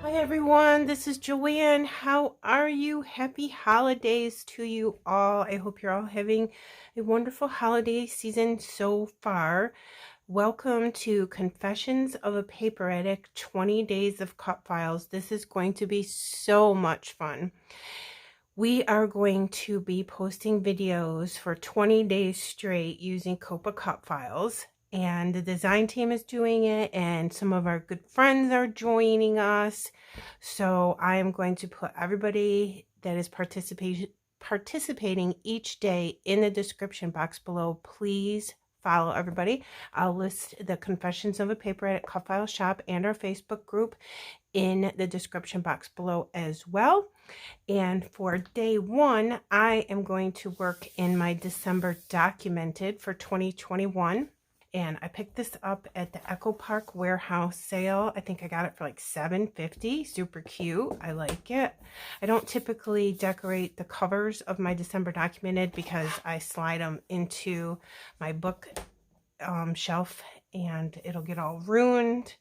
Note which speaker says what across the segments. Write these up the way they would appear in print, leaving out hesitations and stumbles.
Speaker 1: Hi everyone, this is Joanne. How are you? Happy holidays to you all. I hope you're all having a wonderful holiday season so far. Welcome to Confessions of a Paper Addict, 20 Days of Cut Files. This is going to be so much fun. We are going to be posting videos for 20 days straight using COAPA cut files. And the design team is doing it, and some of our good friends are joining us. So I am going to put everybody that is participating each day in the description box below. Please follow everybody. I'll list the Confessions of a Paper Addict Cut File shop and our Facebook group in the description box below as well. And for day one, I am going to work in my December documented for 2021. And I picked this up at the Echo Park warehouse sale. I think I got it for like $7.50. Super cute. I like it. I don't typically decorate the covers of my December documented because I slide them into my book shelf and it'll get all ruined.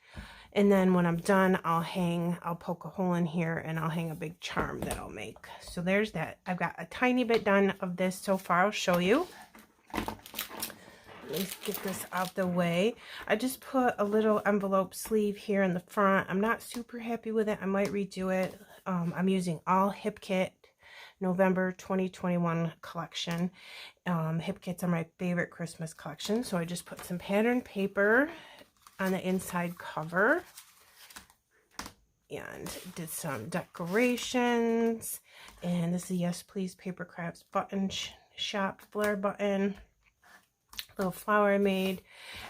Speaker 1: And then when I'm done, I'll poke a hole in here and I'll hang a big charm that I'll make. So there's that. I've got a tiny bit done of this so far. I'll show you. Let's get this out the way. I just put a little envelope sleeve here in the front. I'm not super happy with it. I might redo it. I'm using all Hip Kit November 2021 collection. Hip Kits are my favorite Christmas collection. So I just put some pattern paper on the inside cover and did some decorations. And this is Yes Please Paper Crafts button shop flare button. Little flower I made.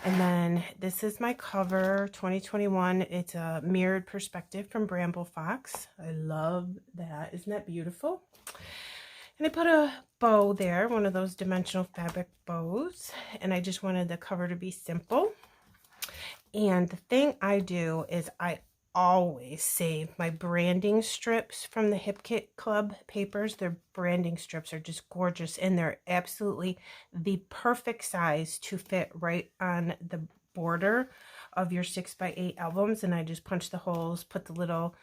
Speaker 1: And then this is my cover 2021. It's a mirrored perspective from Bramble Fox. I love that. Isn't that beautiful? And I put a bow there, one of those dimensional fabric bows, and I just wanted the cover to be simple. And the thing I do is I always save my branding strips from the Hip Kit Club papers. Their branding strips are just gorgeous, and they're absolutely the perfect size to fit right on the border of your 6x8 albums. And I just punch the holes, put the little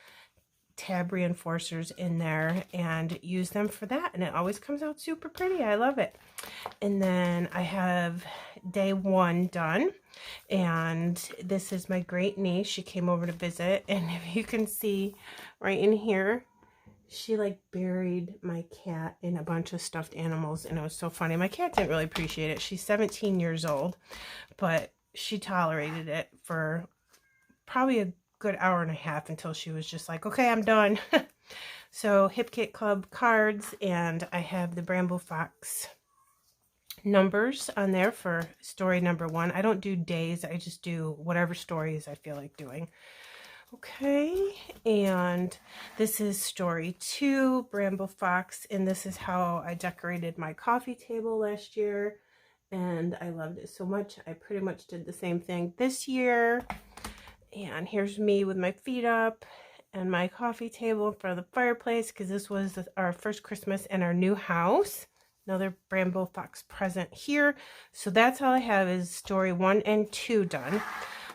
Speaker 1: tab reinforcers in there and use them for that, and it always comes out super pretty. I love it. And then I have day one done, and this is my great niece. She came over to visit, and if you can see right in here, she like buried my cat in a bunch of stuffed animals, and it was so funny. My cat didn't really appreciate it. She's 17 years old, but she tolerated it for probably a good hour and a half until she was just like, okay, I'm done. So Hip Kit Club cards, and I have the Bramble Fox numbers on there for story number 1. I don't do days, I just do whatever stories I feel like doing. Okay, and this is story 2, Bramble Fox, and this is how I decorated my coffee table last year, and I loved it so much. I pretty much did the same thing this year. And here's me with my feet up and my coffee table in front of the fireplace, because this was our first Christmas in our new house. Another Bramble Fox present here. So that's all I have is story 1 and 2 done.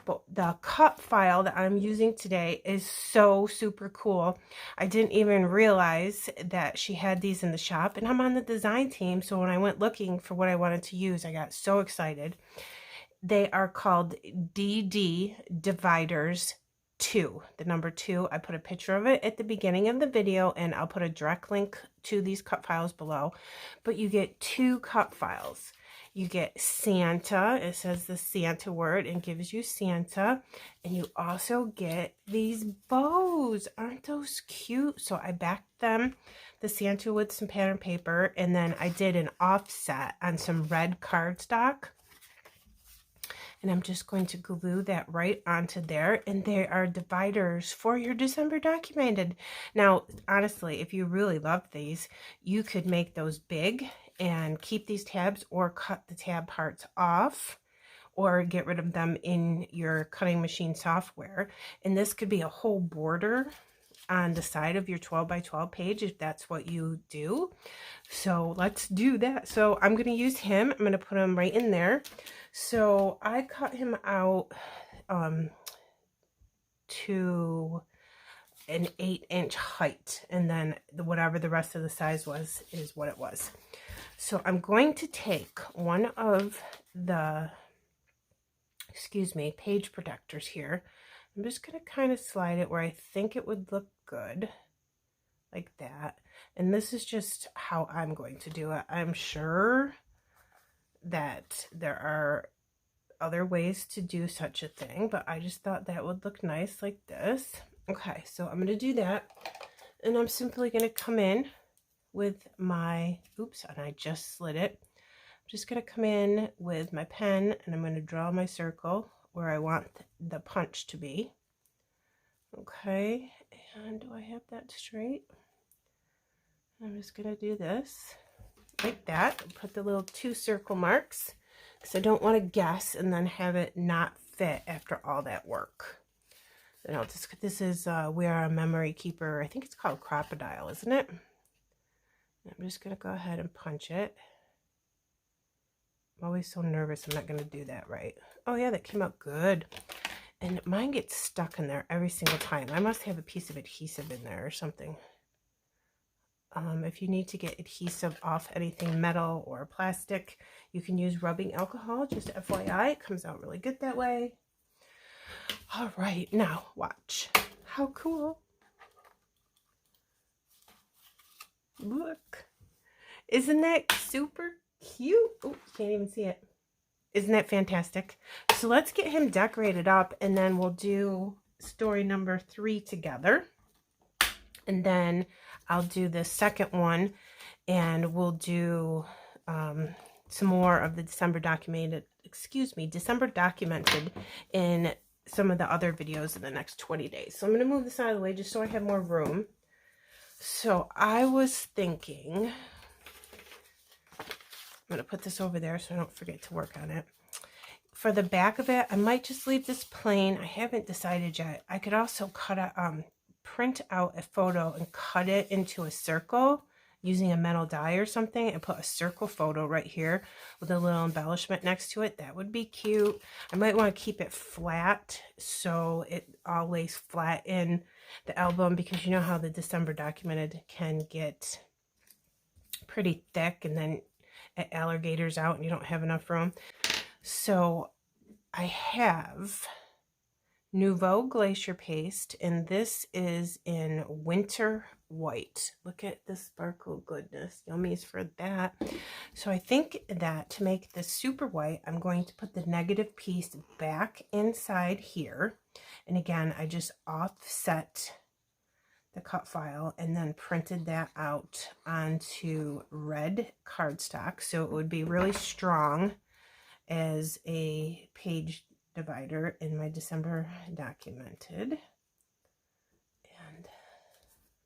Speaker 1: But the cut file that I'm using today is so super cool. I didn't even realize that she had these in the shop, and I'm on the design team. So when I went looking for what I wanted to use, I got so excited. They are called DD Dividers 2, the number 2. I put a picture of it at the beginning of the video, and I'll put a direct link to these cut files below. But you get 2 cut files. You get Santa. It says the Santa word and gives you Santa. And you also get these bows. Aren't those cute? So I backed them, the Santa, with some pattern paper, and then I did an offset on some red cardstock. And I'm just going to glue that right onto there. And they are dividers for your December documented. Now, honestly, if you really love these, you could make those big and keep these tabs, or cut the tab parts off, or get rid of them in your cutting machine software. And this could be a whole border on the side of your 12 by 12 page if that's what you do. So let's do that. So I'm going to use him. I'm going to put him right in there. So I cut him out to an 8-inch height, and then whatever the rest of the size was is what it was. So I'm going to take one of the, page protectors here. I'm just going to kind of slide it where I think it would look good, like that. And this is just how I'm going to do it. I'm sure that there are other ways to do such a thing, but I just thought that would look nice like this. Okay, so I'm going to do that, and I'm simply going to come in with my, oops, and I just slid it. I'm just going to come in with my pen, and I'm going to draw my circle where I want the punch to be. Okay, and do I have that straight? I'm just going to do this like that. Put the little 2 circle marks because I don't want to guess and then have it not fit after all that work. And I'll just, this is We Are a Memory Keeper. I think it's called Crocodile, isn't it? I'm just going to go ahead and punch it. I'm always so nervous I'm not going to do that right. Oh yeah, that came out good. And mine gets stuck in there every single time. I must have a piece of adhesive in there or something. If you need to get adhesive off anything metal or plastic, you can use rubbing alcohol. Just FYI, it comes out really good that way. All right, now watch. How cool. Look. Isn't that super cute? Oh, can't even see it. Isn't that fantastic? So let's get him decorated up, and then we'll do story number 3 together. And then I'll do the second one, and we'll do some more of the December documented in some of the other videos in the next 20 days. So I'm going to move this out of the way just so I have more room. So I was thinking, I'm going to put this over there so I don't forget to work on it. For the back of it, I might just leave this plain. I haven't decided yet. I could also print out a photo and cut it into a circle using a metal die or something and put a circle photo right here with a little embellishment next to it. That would be cute. I might want to keep it flat so it all lays flat in the album, because you know how the December documented can get pretty thick and then it alligators out and you don't have enough room. So I have Nouveau Glacier Paste, and this is in Winter White. Look at the sparkle goodness. Yummies for that. So I think that to make this super white, I'm going to put the negative piece back inside here. And again, I just offset the cut file and then printed that out onto red cardstock, so it would be really strong as a page divider in my December documented. And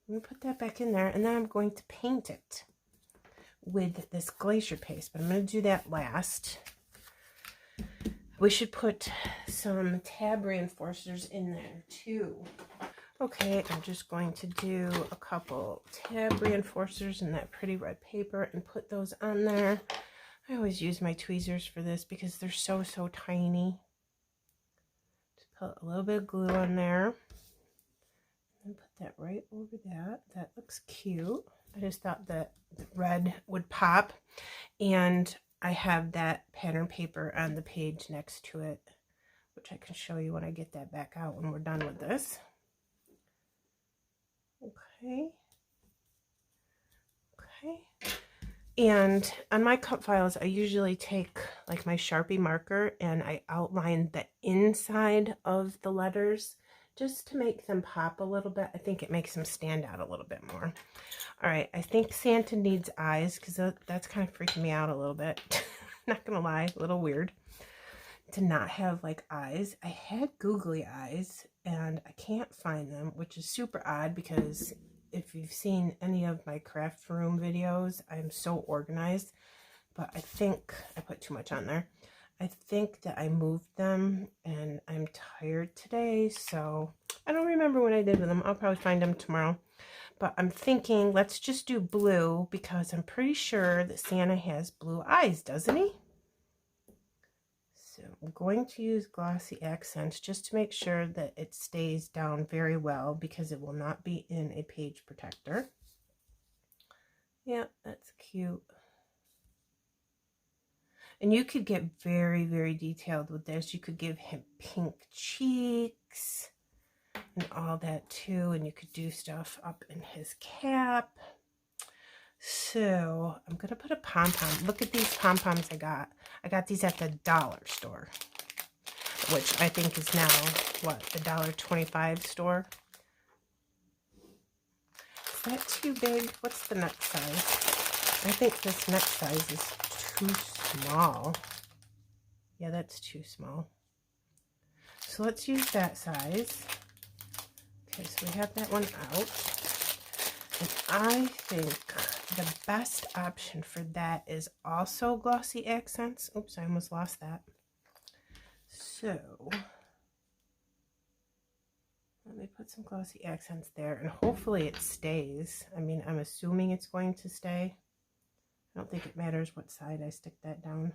Speaker 1: I'm going to put that back in there, and then I'm going to paint it with this glacier paste, but I'm going to do that last. We should put some tab reinforcers in there too. Okay, I'm just going to do a couple tab reinforcers in that pretty red paper and put those on there. I always use my tweezers for this because they're so tiny. Just put a little bit of glue on there and put that right over that. That looks cute. I just thought that the red would pop, and I have that pattern paper on the page next to it, which I can show you when I get that back out when we're done with this. Okay. And on my cut files, I usually take like my Sharpie marker and I outline the inside of the letters just to make them pop a little bit. I think it makes them stand out a little bit more. All right, I think Santa needs eyes because that's kind of freaking me out a little bit. Not gonna lie, a little weird to not have like eyes. I had googly eyes and I can't find them, which is super odd because if you've seen any of my craft room videos, I'm so organized, but I think I put too much on there. I think that I moved them and I'm tired today, so I don't remember what I did with them. I'll probably find them tomorrow, but I'm thinking let's just do blue because I'm pretty sure that Santa has blue eyes, doesn't he? So I'm going to use glossy accents just to make sure that it stays down very well, because it will not be in a page protector. Yeah, that's cute. And you could get very, very detailed with this. You could give him pink cheeks and all that too. And you could do stuff up in his cap. So I'm going to put a pom-pom. Look at these pom-poms I got. I got these at the dollar store, which I think is now, what, the $1.25 store? Is that too big? What's the next size? I think this next size is too small. Yeah, that's too small. So let's use that size. Okay, so we have that one out. And I think the best option for that is also glossy accents. Oops, I almost lost that. So let me put some glossy accents there, and hopefully it stays. I mean, I'm assuming it's going to stay. I don't think it matters what side I stick that down.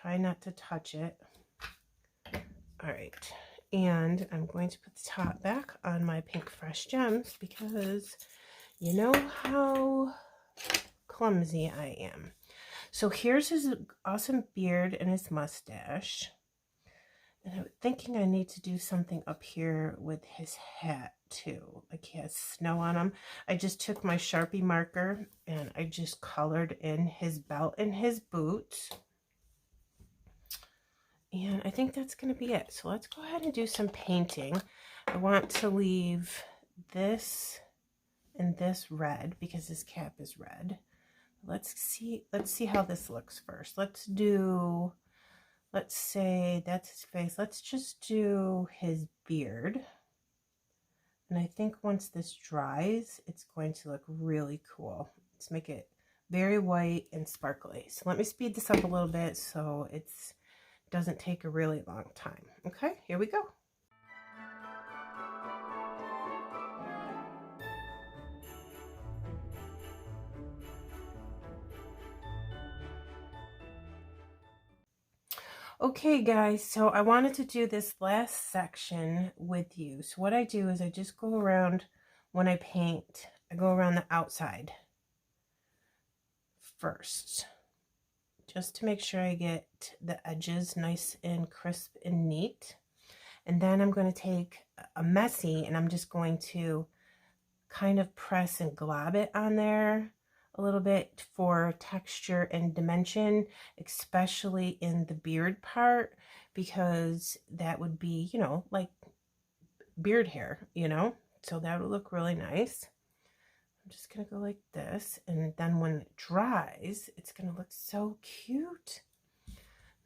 Speaker 1: Try not to touch it. All right. And I'm going to put the top back on my Pink Fresh Gems, because you know how clumsy I am. So here's his awesome beard and his mustache. And I'm thinking I need to do something up here with his hat too. Like he has snow on him. I just took my Sharpie marker and I just colored in his belt and his boots. And I think that's going to be it. So let's go ahead and do some painting. I want to leave this and this red because his cap is red. Let's see how this looks first. Let's say that's his face. Let's just do his beard. And I think once this dries, it's going to look really cool. Let's make it very white and sparkly. So let me speed this up a little bit so it doesn't take a really long time. Okay, here we go. Okay guys, so I wanted to do this last section with you. So what I do is I just go around when I paint, I go around the outside first, just to make sure I get the edges nice and crisp and neat. And then I'm going to take a messy and I'm just going to kind of press and glob it on there a little bit for texture and dimension, especially in the beard part, because that would be, you know, like beard hair, you know, so that would look really nice. I'm just going to go like this, and then when it dries, it's going to look so cute.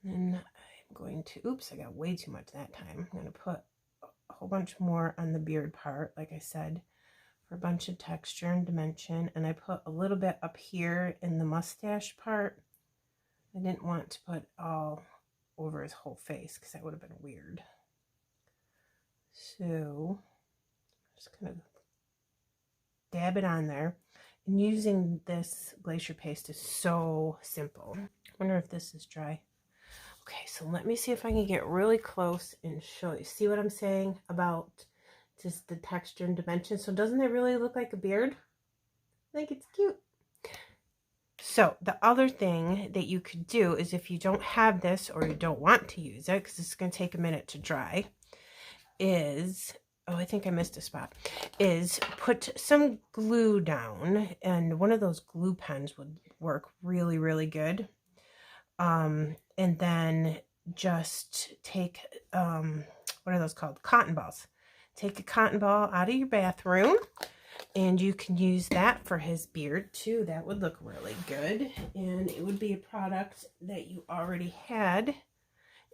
Speaker 1: And I'm going to, oops, I got way too much that time. I'm going to put a whole bunch more on the beard part, like I said, for a bunch of texture and dimension. And I put a little bit up here in the mustache part. I didn't want to put all over his whole face because that would have been weird. So I'm just going to dab it on there. And using this glacier paste is so simple. I wonder if this is dry. Okay, so let me see if I can get really close and show you. See what I'm saying about just the texture and dimension? So doesn't it really look like a beard? I think it's cute. So the other thing that you could do is, if you don't have this or you don't want to use it, because it's going to take a minute to dry, is, oh, I think I missed a spot, is put some glue down, and one of those glue pens would work really, really good. And then just take, what are those called? Cotton balls. Take a cotton ball out of your bathroom, and you can use that for his beard too. That would look really good, and it would be a product that you already had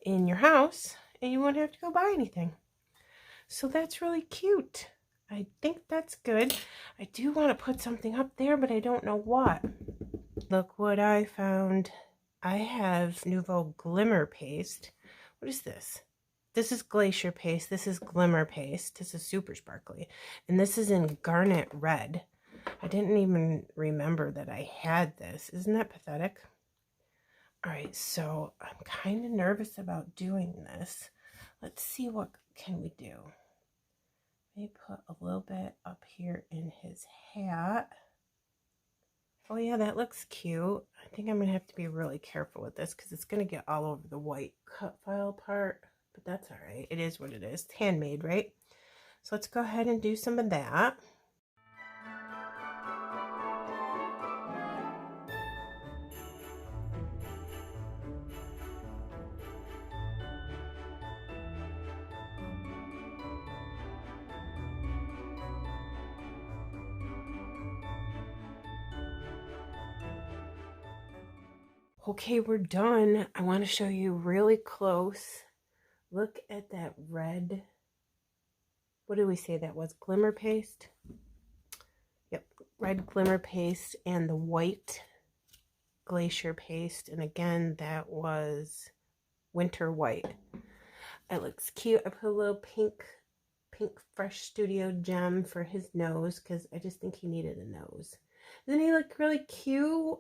Speaker 1: in your house, and you wouldn't have to go buy anything. So that's really cute. I think that's good. I do want to put something up there, but I don't know what. Look what I found. I have Nouveau Glimmer Paste. What is this? This is Glacier Paste. This is Glimmer Paste. This is super sparkly. And this is in Garnet Red. I didn't even remember that I had this. Isn't that pathetic? All right, so I'm kind of nervous about doing this. Let's see what can we do. Maybe put a little bit up here in his hat. Oh yeah, that looks cute. I think I'm gonna have to be really careful with this because it's gonna get all over the white cut file part, but that's all right. It is what it is. It's handmade, right? So let's go ahead and do some of that. Okay, we're done. I want to show you really close. Look at that red. What did we say that was? Glimmer paste? Yep, red glimmer paste and the white glacier paste. And again, that was winter white. It looks cute. I put a little pink Fresh Studio gem for his nose because I just think he needed a nose. Doesn't he look really cute?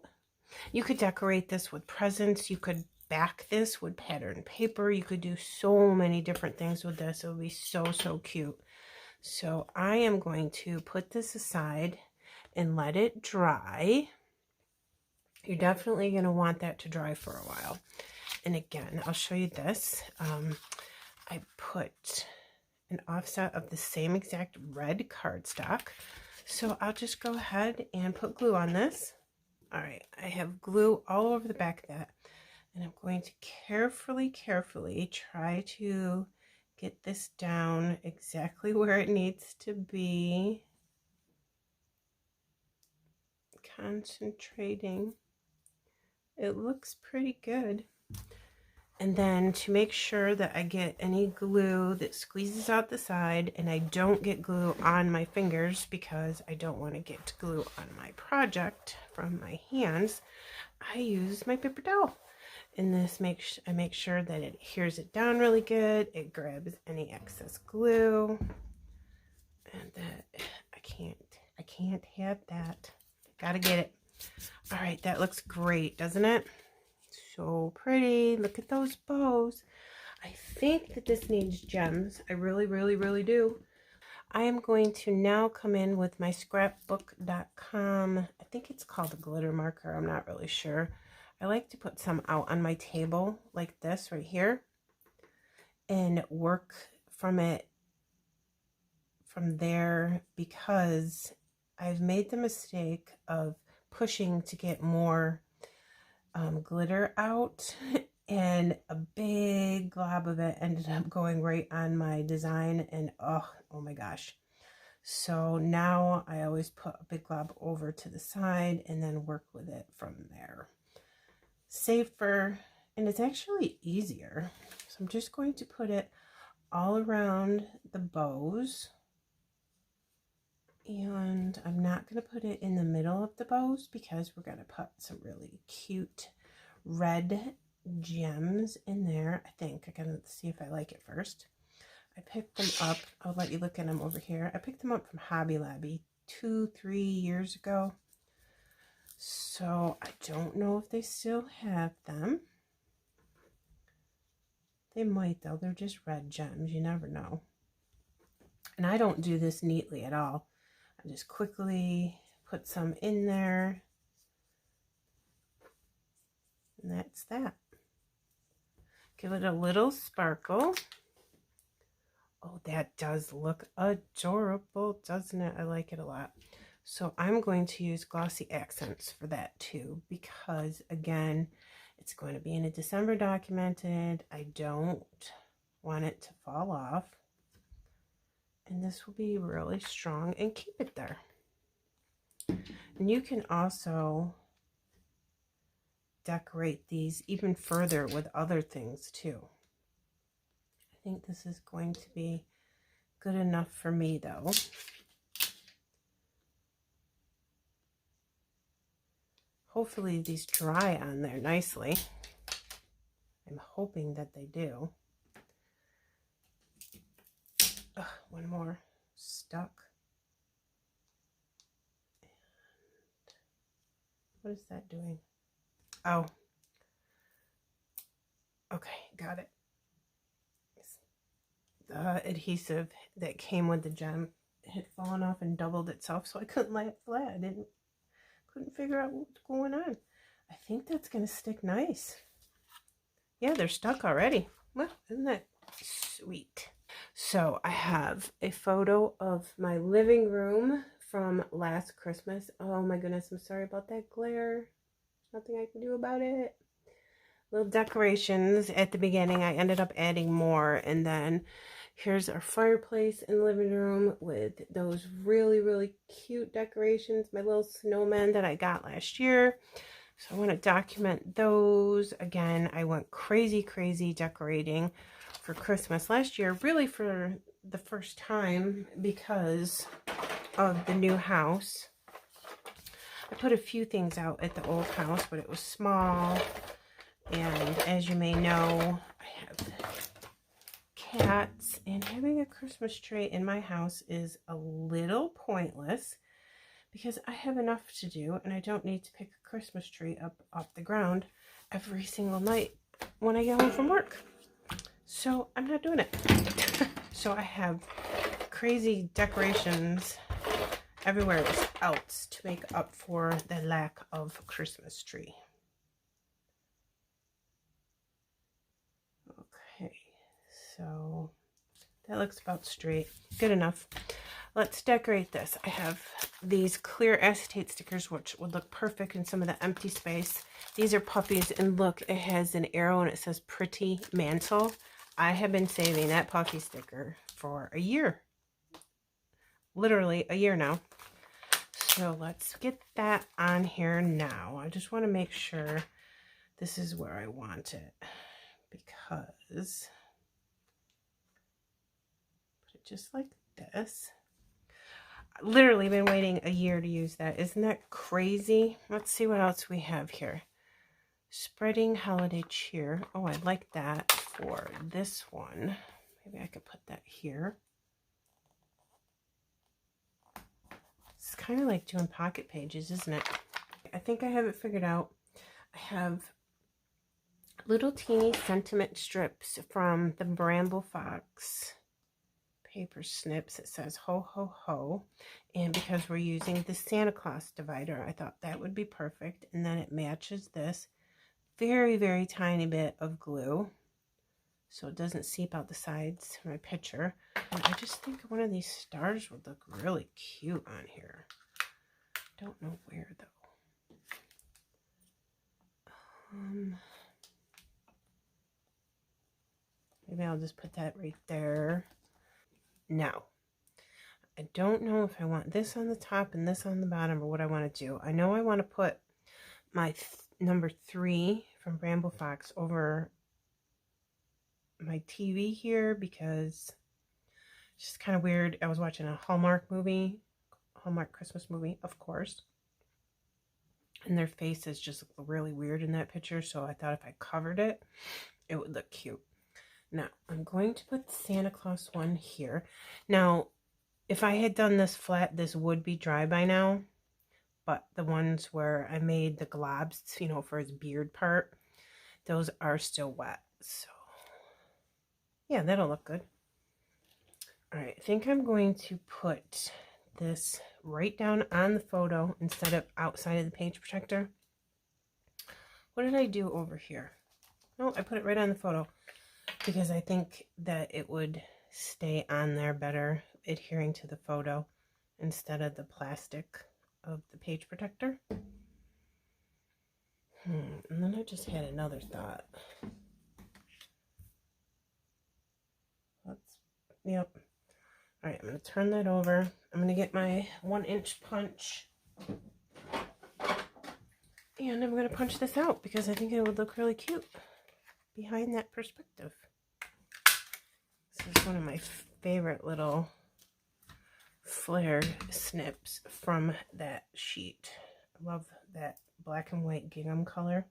Speaker 1: You could decorate this with presents. You could back this with patterned paper. You could do so many different things with this. It would be so, so cute. So I am going to put this aside and let it dry. You're definitely going to want that to dry for a while. And again, I'll show you this. I put an offset of the same exact red cardstock. So I'll just go ahead and put glue on this. All right, I have glue all over the back of that. And I'm going to carefully try to get this down exactly where it needs to be. Concentrating. It looks pretty good. And then to make sure that I get any glue that squeezes out the side and I don't get glue on my fingers because I don't want to get glue on my project from my hands, I use my paper towel. And this I make sure that it adheres it down really good. It grabs any excess glue. And that I can't have that. Gotta get it. All right, that looks great, doesn't it? So pretty. Look at those bows. I think that this needs gems. I really do. I am going to now come in with my scrapbook.com. I think it's called a glitter marker. I'm not really sure. I like to put some out on my table like this right here and work from it from there because I've made the mistake of pushing to get more glitter out and a big glob of it ended up going right on my design and oh my gosh. So now I always put a big glob over to the side and then work with it from there. Safer, and it's actually easier. So I'm just going to put it all around the bows. And I'm not going to put it in the middle of the bows because we're going to put some really cute red gems in there. I think I'm going to see if I like it first. I picked them up. I'll let you look at them over here. I picked them up from Hobby Lobby 2-3 years ago. So I don't know if they still have them. They might though. They're just red gems. You never know. And I don't do this neatly at all. I just quickly put some in there. And that's that. Give it a little sparkle. Oh, that does look adorable, doesn't it? I like it a lot. So I'm going to use glossy accents for that too, because again, it's going to be in a December documented. I don't want it to fall off. And this will be really strong and keep it there. And you can also decorate these even further with other things too. I think this is going to be good enough for me though. Hopefully these dry on there nicely. I'm hoping that they do. Ugh, one more stuck. And what is that doing? Oh, Okay, got it. The adhesive that came with the gem had fallen off and doubled itself, so I couldn't lay it flat. I couldn't figure out what's going on. I think that's going to stick nice. Yeah, they're stuck already. Well, isn't that sweet? So I have a photo of my living room from last Christmas. Oh my goodness, I'm sorry about that glare. Nothing I can do about it. Little decorations at the beginning. I ended up adding more, and then here's our fireplace in the living room with those really, really cute decorations. My little snowmen that I got last year. So I want to document those. Again, I went crazy decorating for Christmas last year, really for the first time because of the new house. I put a few things out at the old house, but it was small. And as you may know, I have cats, and having a Christmas tree in my house is a little pointless because I have enough to do and I don't need to pick a Christmas tree up off the ground every single night when I get home from work. So I'm not doing it. So I have crazy decorations everywhere else to make up for the lack of Christmas tree. Okay, so that looks about straight. Good enough. Let's decorate this. I have these clear acetate stickers, which would look perfect in some of the empty space. These are puppies, and look, it has an arrow and it says pretty mantle. I have been saving that puppy sticker for a year. Literally a year now. So let's get that on here now. I just want to make sure this is where I want it, because put it just like this. Literally been waiting a year to use that. Isn't that crazy? Let's see what else we have here. Spreading holiday cheer. Oh, I like that for this one. Maybe I could put that here. It's kind of like doing pocket pages, isn't it? I think I have it figured out. I have little teeny sentiment strips from the Bramble Fox paper snips. It says ho ho ho, and because we're using the Santa Claus divider, I thought that would be perfect. And then it matches this very tiny bit of glue so it doesn't seep out the sides of my picture. And I just think one of these stars would look really cute on here. Don't know where though. Maybe I'll just put that right there. Now, I don't know if I want this on the top and this on the bottom or what I want to do. I know I want to put my number 3 from Bramble Fox over my TV here because it's just kind of weird. I was watching a Hallmark Christmas movie, of course. And their faces just look really weird in that picture. So I thought if I covered it, it would look cute. Now, I'm going to put the Santa Claus one here. Now, if I had done this flat, this would be dry by now. But the ones where I made the globs, you know, for his beard part, those are still wet. So, yeah, that'll look good. All right, I think I'm going to put this right down on the photo instead of outside of the page protector. What did I do over here? No, I put it right on the photo because I think that it would stay on there better, adhering to the photo instead of the plastic of the page protector. And then I just had another thought. Yep. All right, I'm going to turn that over. I'm going to get my 1-inch punch. And I'm going to punch this out because I think it would look really cute behind that perspective. This is one of my favorite little flared snips from that sheet. I love that black and white gingham color.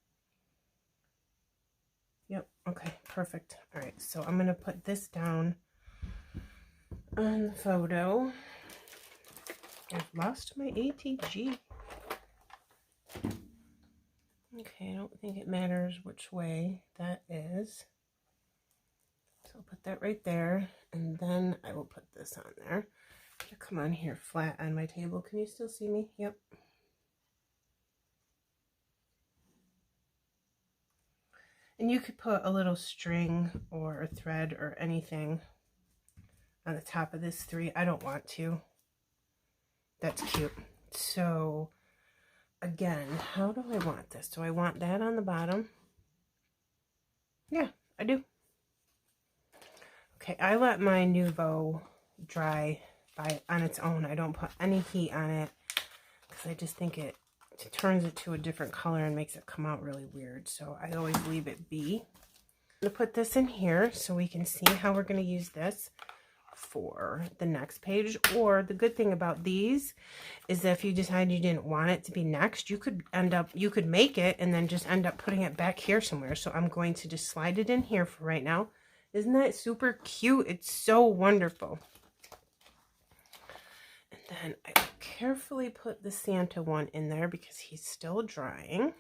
Speaker 1: Yep, okay, perfect. All right, so I'm going to put this down on the photo. I've lost my ATG. Okay, I don't think it matters which way that is. So I'll put that right there, and then I will put this on there. Come on here flat on my table. Can you still see me? Yep. And you could put a little string or a thread or anything on the top of this 3. I don't want to. That's cute. So again, how do I want this? Do I want that on the bottom? Yeah, I do. Okay, I let my Nuvo dry on its own. I don't put any heat on it because I just think it turns it to a different color and makes it come out really weird. So I always leave it be. I'm going to put this in here so we can see how we're going to use this for the next page. Or the good thing about these is that if you decide you didn't want it to be next, you could make it and then just end up putting it back here somewhere. So I'm going to just slide it in here for right now. Isn't that super cute? It's so wonderful. And then I will carefully put the Santa one in there because he's still drying.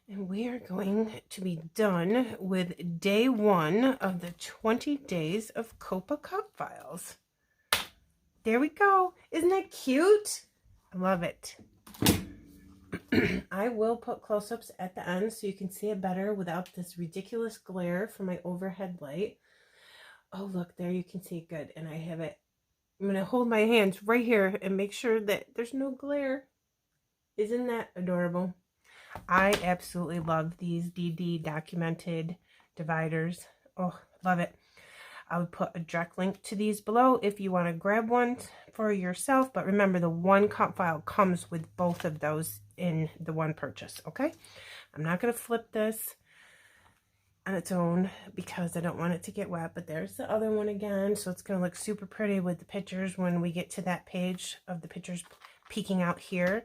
Speaker 1: And we are going to be done with day 1 of the 20 days of COAPA cut files. There we go. Isn't that cute? I love it. I will put close-ups at the end so you can see it better without this ridiculous glare from my overhead light. Oh, look, there you can see it good. And I have it. I'm going to hold my hands right here and make sure that there's no glare. Isn't that adorable? I absolutely love these DD documented dividers. Oh, love it. I would put a direct link to these below if you want to grab one for yourself. But remember, the one cut file comes with both of those in the one purchase, okay? I'm not going to flip this on its own because I don't want it to get wet. But there's the other one again. So it's going to look super pretty with the pictures when we get to that page of the pictures peeking out here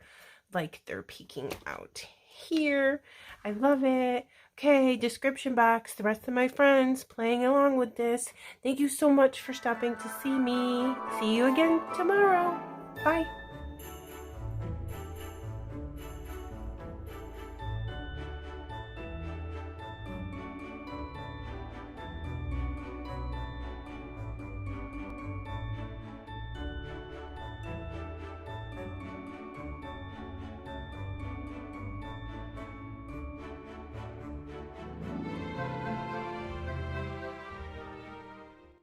Speaker 1: like they're peeking out here. I love it. Okay, description box, the rest of my friends playing along with this. Thank you so much for stopping to see me. See you again tomorrow. Bye.